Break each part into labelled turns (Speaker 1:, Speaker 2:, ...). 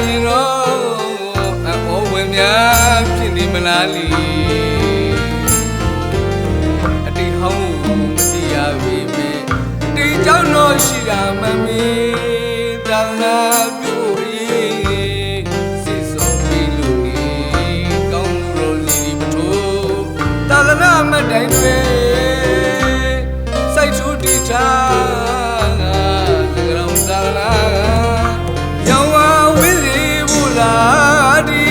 Speaker 1: ရင်တော့အဝင်များဖြစ်နေမလားလီအတိဟောင်းမတရားပေမဲ့ဒီကြောင့်တော့ရှိတာမမီတောင်းလာပြိုရေးစေစုံပြီးလူကြီးကောင်းမှုရောစီမထိုးသာသနာမတိုင်းတွေစိုက်ထူးတည်ထားသကရောင်သာသနာရောင်ဝါဝိစီဘူလာဒီ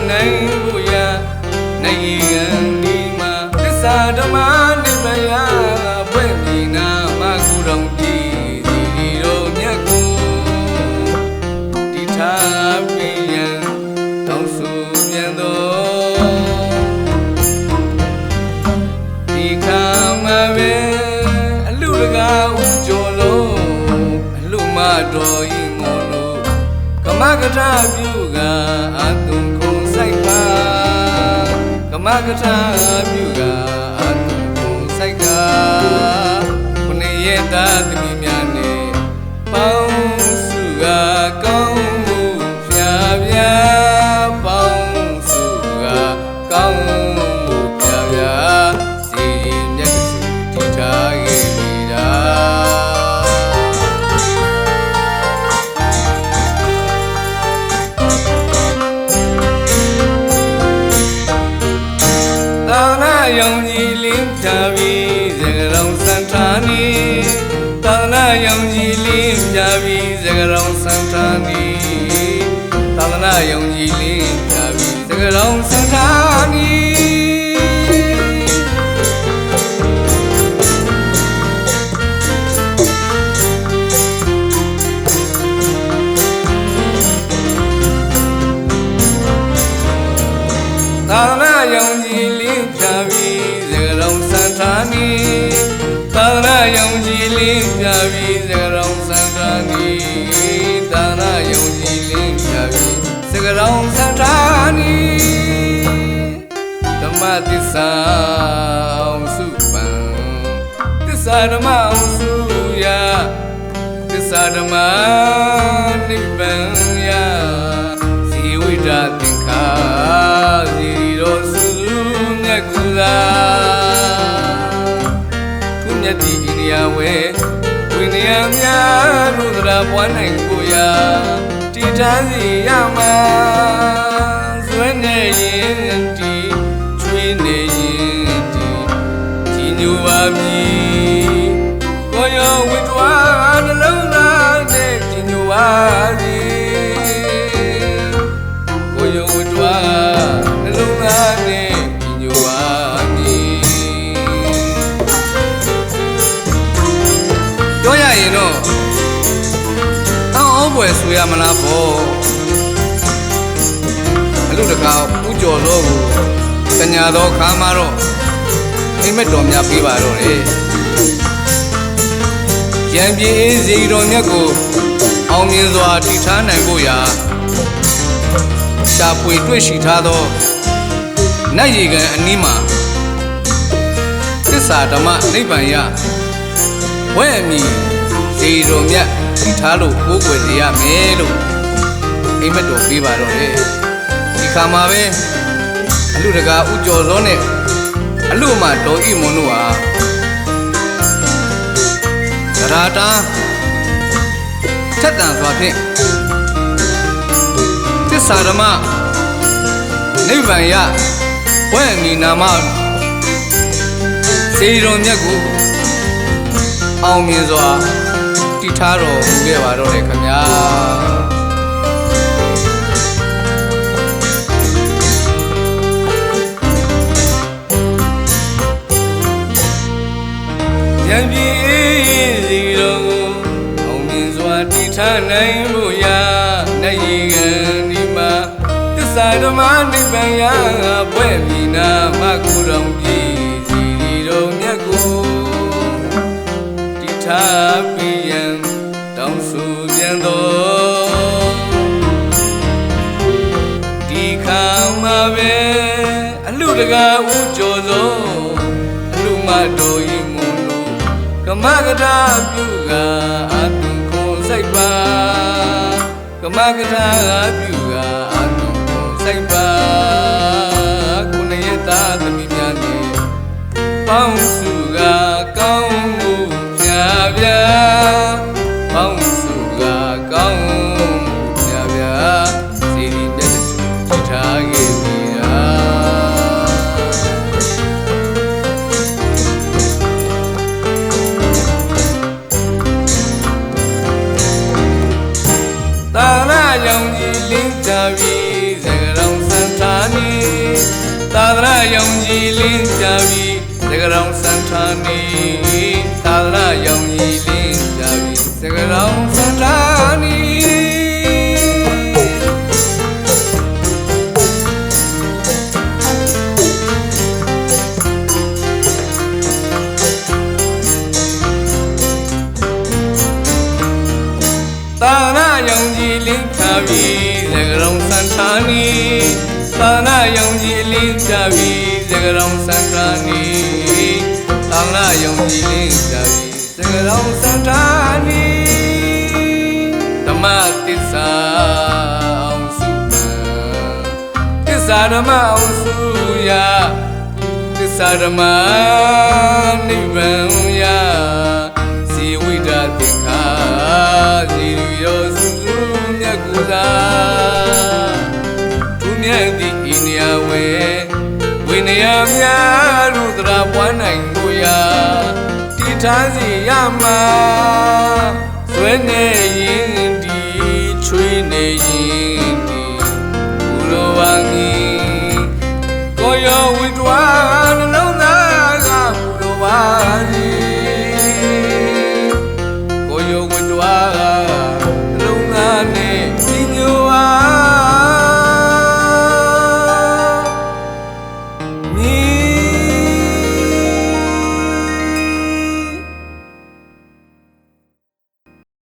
Speaker 1: နိုင်ဖို့ရနိုင်ငံဒီမှာသစ္စာဓမ္မနိဗ္ဗာန်ဘွဲ့မြင်နာမကူတော်ကြည်ဒီတော်မြတ်ကိုတိထားပြီးရန်တောင်းဆိုပြန်တော်ဒီခါမှာပဲအလူတကာဥကျော်လုံးအလူမတော်ဤမောလို့ကမကထပြုကအတုံကမကထာပြုကအတုကိုစိုက်ကခုနှစ်ရက်သားသမီးများနဲ့ပေါင်းစုကကောင်းမှုဖြာဖြာပေါင်းစုကကောင်းမှုဖြာဖြာစီမြတ်စုတိထားခဲ့ပြီတာယုံကြည်လင်းဖြာပြီးစကရောင်စံထားနီသာသနာယုံကြည်လင်းဖြာပြီးစကရောင်စံထားနီသာသနာယုံကြည်လင်းဖြာပြီးစကရောင်စံထားနီသာသနာယုံကြည်လင်းဖြာပြီးစကရောင်စံထားနီသာသနာယုံကြည်လင်းဖြာပြီးစကရောင်စံထားနီသာသနာယုံကြည်လင်းဖြာပြီးစကရောင်စံထားနီဓမ္မသစ္စာအောင်စုပံသစ္စာဓမ္မအောင်စုရသစ္စာဓမ္မနိဗ္ဗာန်ရဇီဝိတသင်္ခါဇီရောစုမြတ်ကူလာကုမြတ်တိဣရိယာဝေဝိနည်းများရုဒရာပွားနိုင်ကိုရာတည်ထားစီရမှာဇွဲနေရင်တီချွေးနေရင်တီကြီးညိုပါမည်ကိုရောဝိတ္တဝါနှလုံးသားနဲ့ကြီးညိုပါသည်ကိုရောဝိတ္တဝါနှလုံးသားနဲ့ကြီးညိုပါသည်ပြောရရင်တော့တောင်းအောင်ပွဲဆိုရမလားပေါ့အလူတကာဥကျော်လို့တညာတော်ခါမှာတော့အိမ်မက်တော်များပေးပါတော့တယ်ရံပြေးစီတော်မြတ်ကိုအောင်မြင်စွာတည်ထားနိုင်ဖို့ရာရှာဖွေတွေ့ရှိထားသောနတ်ရေကန်အနီးမှာသစ္စာဓမ္မနိဗ္ဗာန်ရဝဲအမည်စီတော်မြတ်တည်ထားလို့ကိုးကွယ်စေရမယ်လို့အိမ်မက်တော်ပေးပါတော့တယ်ဒီခါမှာပဲအလူတကာဥကျော်စောနဲ့အလူမတော်ဤမွန်တို့ဟာသရတာထက်တန်စွာဖြင့်သစ္စာဓမ္မနိဗ္ဗာန်ရဝဲအမည်နာမစေတော်မြတ်ကိုအောင်မြင်စွာတည်ထားတော်မူခဲ့ပါတော့တယ်ခင်ဗျာရံပြေးစီတော်ကိုအောင်မြင်စွာတည်ထားနိုင်ဖို့ရာနိုင်ရန်ဒီမှာသစ္စာဓမ္မနိဗ္ဗာန်ရာဘွဲ့မြင်နာမကူတော်ကြည်စီတော်မြတ်ကိုတည်ထားပြီးရန်တောင်းဆိုပြန်တော် တကားဦးကျော်သောလူမတော်ရင်မွန်လို့ကမကထာပြုကအတုခွန်စိတ်ပါကမကထာပြုကအတုခွန်စိတ်ပါခုနှစ်ရက်သားသမီးများနဲ့ပေါင်းစုကကောင်းမှုပြပြပေါင်းစုကကောင်းမှုပြပြစီရီမြတ်စုတည်ထားခဲ့ပြီသာရရောင်ကြီးလင်းကြပြီစကရောင်စံထာနီသာရရောင်ကြီးလင်းကြပြီစကရောင်စံထာနီသာရရောင်ကြီးလင်းကြပြီစကရောင်စံထာနီသာရရောင်ကြီးလင်းကြပြီစကရောင်စံထာနီသာရရောင်ကြီးလင်းကြပြီစကရောင်စံထာနီသာရရောင်ကြီးလင်းကြပြီစကရောင်စံထာနီဓမ္မသစ္စာအောင်စုသစ္စာဓမ္မအောင်စုရာသစ္စာဓမ္မနိဗ္ဗာန်ရာဇီဝိတသင်္ခါဇီရိယောစုစုမြတ်ကူသာသူမြတ်သည့်ဤနေရာဝိနေယများရုဒရာပွားနိုင်ကိုရာတည်ထားစီရမှာဆွေးနေရင်ဒီချွေးနေရင်ဒီဘုလိုဝါငီကိုရောဝိတ္တဝါ